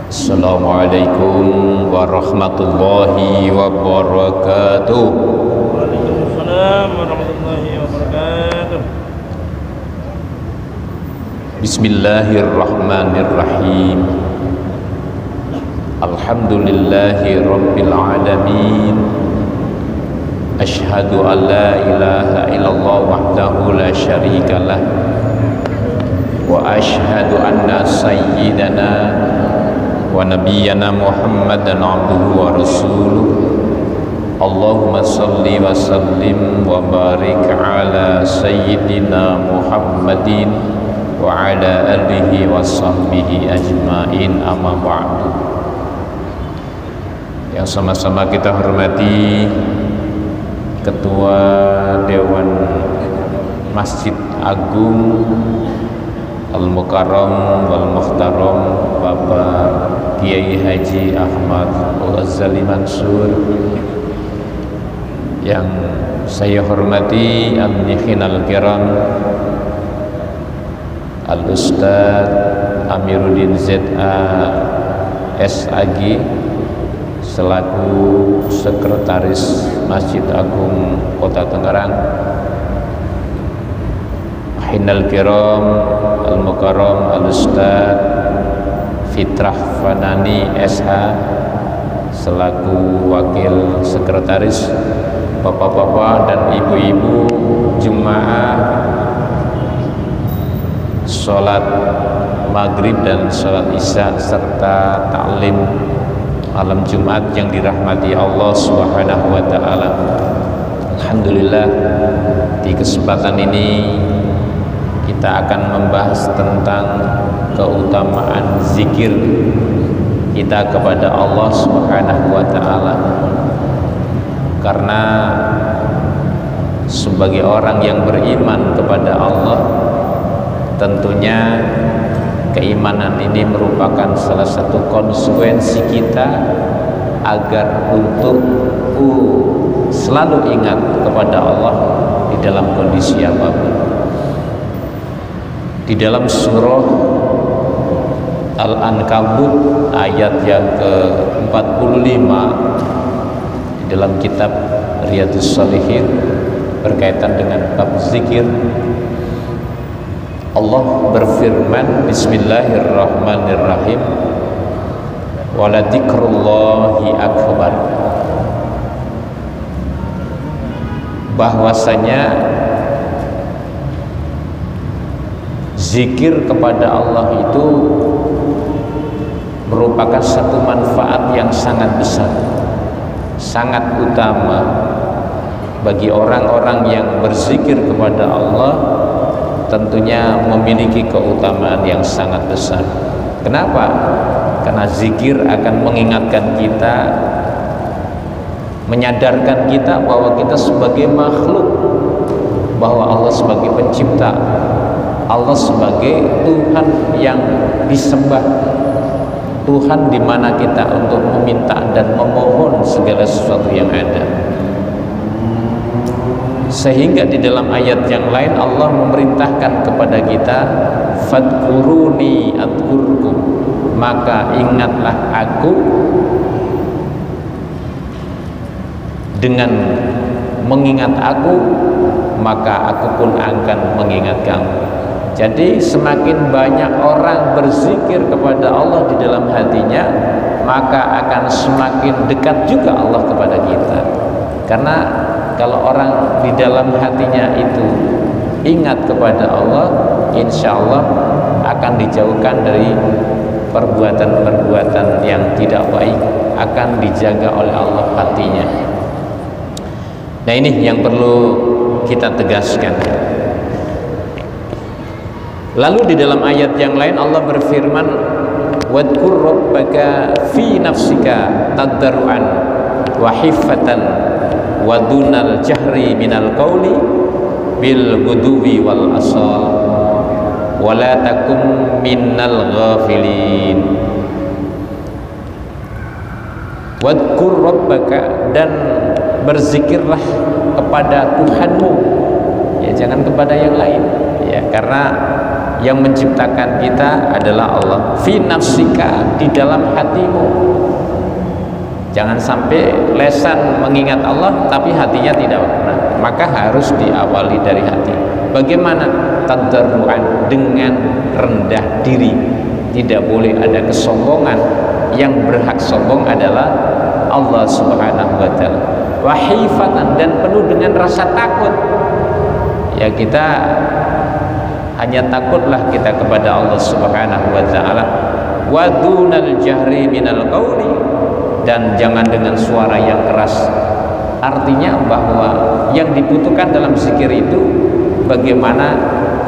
Assalamualaikum warahmatullahi wabarakatuh. Waalaikumsalam warahmatullahi wabarakatuh. Bismillahirrahmanirrahim. Alhamdulillahi rabbil alamin. Ashhadu an la ilaha illallah wahdahu la syarikalah. Wa ashhadu anna sayyidana wa nabiyyana Muhammadan abduhu wa rasuluh. Allahumma salli wa sallim wa barik ala sayyidina Muhammadin wa ala alihi wa sahbihi ajma'in, amma ba'du. Yang sama-sama kita hormati Ketua Dewan Masjid Agung Al-Mukarram wal Muhtaram Bapak Kiai Haji Ahmad Al-Ghazali Mansur, yang saya hormati Al-Nikhin Al-Kiram Al-Ustaz Amiruddin Z.A. SAG selaku Sekretaris Masjid Agung Kota Tangerang, Hinal Kiram Al-Mukarram Al-Ustaz Fitrah Fanani SH selaku Wakil Sekretaris, bapak-bapak dan ibu-ibu jemaah sholat maghrib dan sholat isya serta ta'lim malam Jumat yang dirahmati Allah Subhanahu wa ta'ala. Alhamdulillah, di kesempatan ini kita akan membahas tentang keutamaan zikir kita kepada Allah Subhanahu wa ta'ala. Karena sebagai orang yang beriman kepada Allah, tentunya keimanan ini merupakan salah satu konsekuensi kita agar untuk selalu ingat kepada Allah di dalam kondisi apapun. Di dalam surah Al-Ankabut ayat yang ke-45 di dalam kitab Riyadhus Shalihin berkaitan dengan bab zikir, Allah berfirman, Bismillahirrahmanirrahim, waladikrullahi akbar, bahwasanya zikir kepada Allah itu merupakan satu manfaat yang sangat besar, sangat utama bagi orang-orang yang berzikir kepada Allah. Tentunya memiliki keutamaan yang sangat besar. Kenapa? Karena zikir akan mengingatkan kita, menyadarkan kita bahwa kita sebagai makhluk, bahwa Allah sebagai pencipta, Allah sebagai Tuhan yang disembah, Tuhan di mana kita untuk meminta dan memohon segala sesuatu yang ada. Sehingga di dalam ayat yang lain Allah memerintahkan kepada kita, fadkuruni adkurkum, maka ingatlah aku. Dengan mengingat aku, maka aku pun akan mengingat kamu. Jadi semakin banyak orang berzikir kepada Allah di dalam hatinya, maka akan semakin dekat juga Allah kepada kita. Karena kalau orang di dalam hatinya itu ingat kepada Allah, insya Allah akan dijauhkan dari perbuatan-perbuatan yang tidak baik, akan dijaga oleh Allah hatinya. Nah, ini yang perlu kita tegaskan. Lalu di dalam ayat yang lain Allah berfirman, wadkur rabbaka fi nafsika tadarruan wa khifatan wa dunal jahri minal qawli bil guduwi wal asal wa la takum minnal ghafilin. Wadkur rabbaka, dan berzikirlah kepada Tuhanmu, ya, jangan kepada yang lain, ya, karena Yang menciptakan kita adalah Allah. Fi nafsika, di dalam hatimu. Jangan sampai lesan mengingat Allah tapi hatinya tidak pernah. Maka harus diawali dari hati. Bagaimana? Tadarruan, dengan rendah diri. Tidak boleh ada kesombongan. Yang berhak sombong adalah Allah Subhanahu wa taala. Wa hifatan, dan penuh dengan rasa takut. Ya, kita hanya takutlah kita kepada Allah Subhanahu wa taala. Wa dunal jahri minal qauli, dan jangan dengan suara yang keras. Artinya bahwa yang dibutuhkan dalam zikir itu bagaimana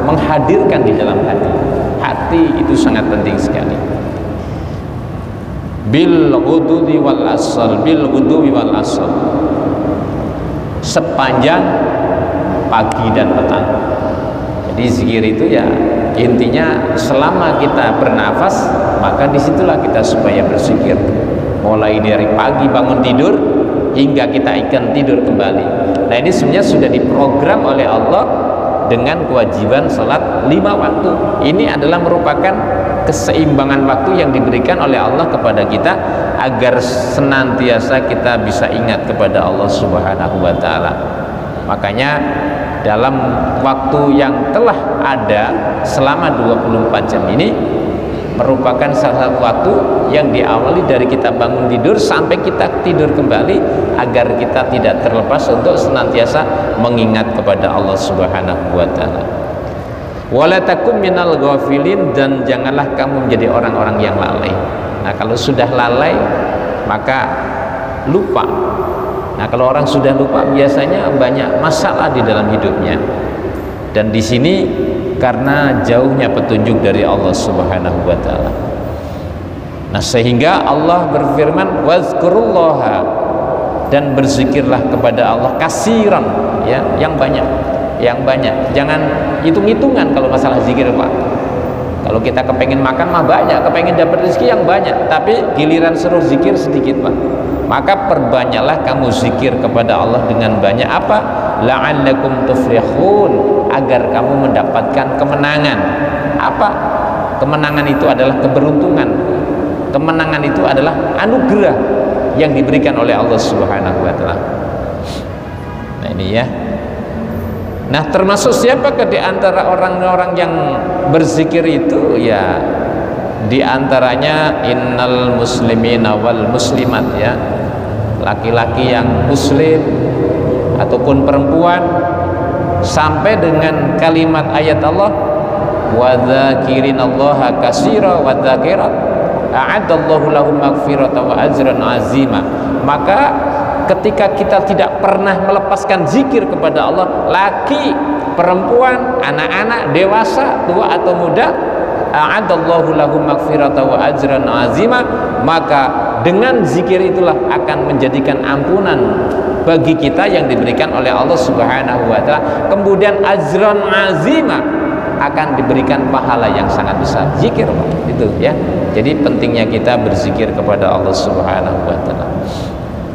menghadirkan di dalam hati. Hati itu sangat penting sekali. Bil ghudwi wal asal, bil ghudwi wal asal, sepanjang pagi dan petang. Jadi zikir itu ya intinya selama kita bernafas, maka disitulah kita supaya berzikir. Mulai dari pagi bangun tidur hingga kita akan tidur kembali. Nah, ini sebenarnya sudah diprogram oleh Allah dengan kewajiban salat 5 waktu. Ini adalah merupakan keseimbangan waktu yang diberikan oleh Allah kepada kita agar senantiasa kita bisa ingat kepada Allah Subhanahu wa taala. Makanya dalam waktu yang telah ada selama 24 jam ini merupakan salah satu waktu yang diawali dari kita bangun tidur sampai kita tidur kembali agar kita tidak terlepas untuk senantiasa mengingat kepada Allah Subhanahu wa taala. Wala takum minal ghafilin, dan janganlah kamu menjadi orang-orang yang lalai. Nah, kalau sudah lalai maka lupa. Nah, kalau orang sudah lupa biasanya banyak masalah di dalam hidupnya. Dan di sini karena jauhnya petunjuk dari Allah Subhanahu wa taala. Nah, sehingga Allah berfirman wazkurullaha, dan berzikirlah kepada Allah kasiran, ya, yang banyak. Jangan hitung-hitungan kalau masalah zikir, Pak. Kalau kita kepengen makan mah banyak, kepengen dapat rezeki yang banyak, tapi giliran suruh zikir sedikit, Pak. Maka perbanyaklah kamu zikir kepada Allah dengan banyak. Apa? La'allakum tuflihun, agar kamu mendapatkan kemenangan. Apa? Kemenangan itu adalah keberuntungan. Kemenangan itu adalah anugerah yang diberikan oleh Allah Subhanahu wa taala. Nah, ini ya. Nah, termasuk siapakah di antara orang-orang yang berzikir itu? Ya, di antaranya innal muslimina wal muslimat, ya. Laki-laki yang muslim ataupun perempuan, sampai dengan kalimat ayat Allah wa dzakirinallaha katsira wa dzakirat a'adallahu lahum maghfiratan wa ajran azima. Maka ketika kita tidak pernah melepaskan zikir kepada Allah, laki, perempuan, anak-anak, dewasa, tua atau muda, a'adallahu lahum maghfiratan wa ajran azima, maka dengan zikir itulah akan menjadikan ampunan bagi kita yang diberikan oleh Allah Subhanahu wa taala. Kemudian ajran azima, akan diberikan pahala yang sangat besar. Zikir, itu ya. Jadi pentingnya kita berzikir kepada Allah Subhanahu wa taala.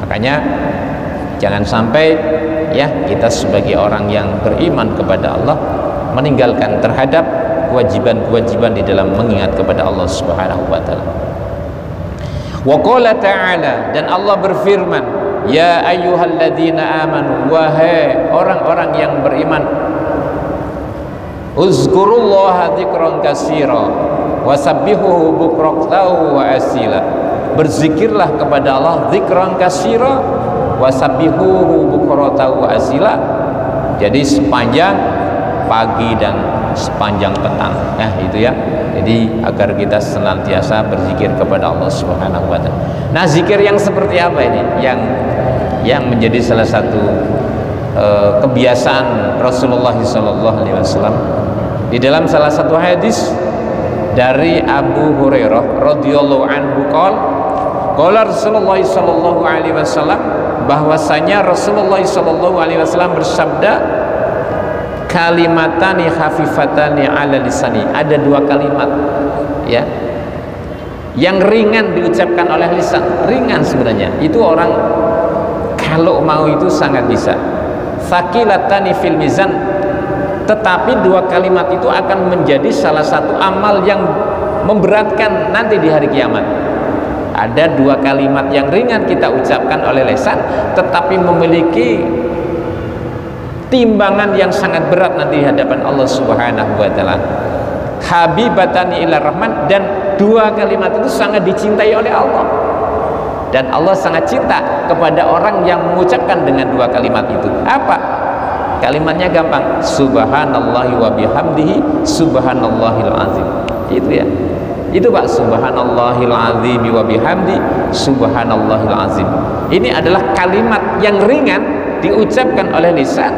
Makanya jangan sampai ya kita sebagai orang yang beriman kepada Allah meninggalkan terhadap kewajiban-kewajiban di dalam mengingat kepada Allah Subhanahu wa taala. Wa qala ta'ala, dan Allah berfirman, ya ayyuhalladzina amanu, wahai orang-orang yang beriman, uzkurullaha dzikran katsira wasabbihuhu bukratan wa asila. Berzikirlah kepada Allah dzikran katsira wasabbihuhu bukratan wa asila. Jadi sepanjang pagi dan sepanjang petang. Nah, itu ya. Jadi agar kita senantiasa berzikir kepada Allah Subhanahu wa taala. Nah, zikir yang seperti apa ini? Yang menjadi salah satu kebiasaan Rasulullah SAW. Di dalam salah satu hadis dari Abu Hurairah radhiyallahu anhu qala Rasulullah sallallahu alaihi wasallam, bahwasanya Rasulullah sallallahu alaihi wasallam bersabda, kalimatani khafifatani ala lisani. Ada 2 kalimat ya yang ringan diucapkan oleh lisan, ringan sebenarnya. Itu orang kalau mau itu sangat bisa. Thaqilatani fil mizan, tetapi dua kalimat itu akan menjadi salah satu amal yang memberatkan nanti di hari kiamat. Ada dua kalimat yang ringan kita ucapkan oleh lisan, tetapi memiliki timbangan yang sangat berat nanti di hadapan Allah Subhanahu wa taala. Habibatani ila rahman, dan dua kalimat itu sangat dicintai oleh Allah. Dan Allah sangat cinta kepada orang yang mengucapkan dengan dua kalimat itu. Apa? Kalimatnya gampang. Subhanallahi wa bihamdihi subhanallahil azim. Itu ya. Itu Pak, subhanallahil azim wa bihamdi subhanallahil azim. Ini adalah kalimat yang ringan diucapkan oleh lisan,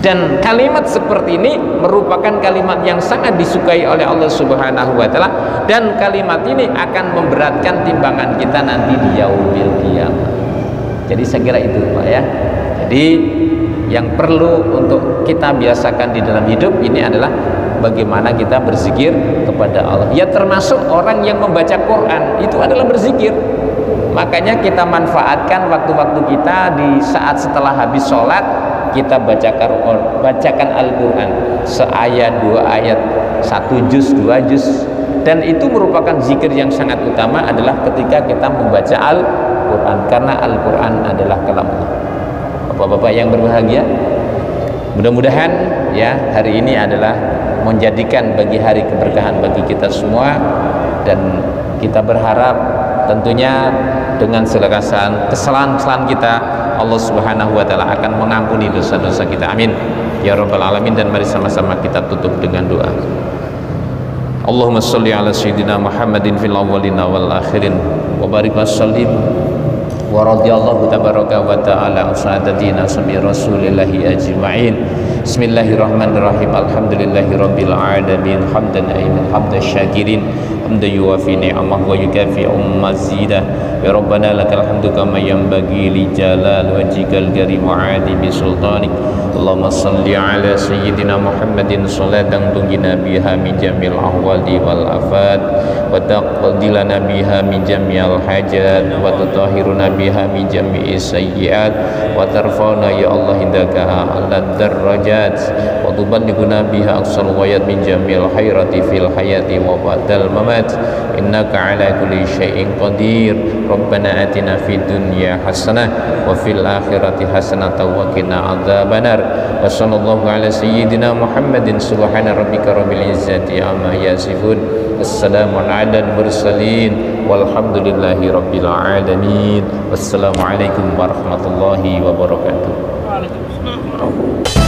dan kalimat seperti ini merupakan kalimat yang sangat disukai oleh Allah Subhanahu wa taala, dan kalimat ini akan memberatkan timbangan kita nanti di yaumil qiyamah. Jadi saya kira itu Pak ya. Jadi yang perlu untuk kita biasakan di dalam hidup ini adalah bagaimana kita berzikir kepada Allah. Ya, termasuk orang yang membaca Quran itu adalah berzikir. Makanya kita manfaatkan waktu-waktu kita di saat setelah habis sholat, kita bacakan Al-Quran, seayat, dua ayat, satu juz, dua juz. Dan itu merupakan zikir yang sangat utama adalah ketika kita membaca Al-Quran, karena Al-Quran adalah kalam Allah. Bapak-bapak yang berbahagia, mudah-mudahan ya hari ini adalah menjadikan bagi hari keberkahan bagi kita semua, dan kita berharap tentunya dengan segala kesalahan kita Allah Subhanahu wa taala akan mengampuni dosa-dosa kita. Amin ya rabbal alamin. Dan mari sama-sama kita tutup dengan doa. Allahumma shalli ala sayyidina Muhammadin fil awwalina wal akhirin wa barik wa sallim wa radhiyallahu tabaraka wa ta'ala an sadatina sami rasulillahi ajma'in. Bismillahirrahmanirrahim. Alhamdulillahi rabbil alamin, hamdan ayman hamdan syakirin, hamdan yuwafi ni'amah wa yukafi mazidah. Ya Rabbana lakal hamdu kama yanbaghi li jalal wajhikal karim wa 'azimi sultanik. Allahumma salli ala sayyidina Muhammadin salatan tunjina biha min jamil ahwali wal afat, wa taqdilana biha min jamil hajat, wa tutahhiruna biha min jami'i sayyiat, wa tarfa'una ya Allah indaka ala darajat, wa tuballighuna biha aqsal ghayat min jamil khairati fil hayati wa ba'dal mamat. Innaka ala kulli syai'in qadir. Rabbana atina fid dunya hasanah wa fil akhirati hasanah wa qina adzabannar. Wa sallallahu ala sayyidina Muhammadin subhana rabbika rabbil izzati amma yasifun. Wassalamu ala mursalin walhamdulillahi rabbil alamin. Wassalamualaikum warahmatullahi wabarakatuh. Waalaikumsalam.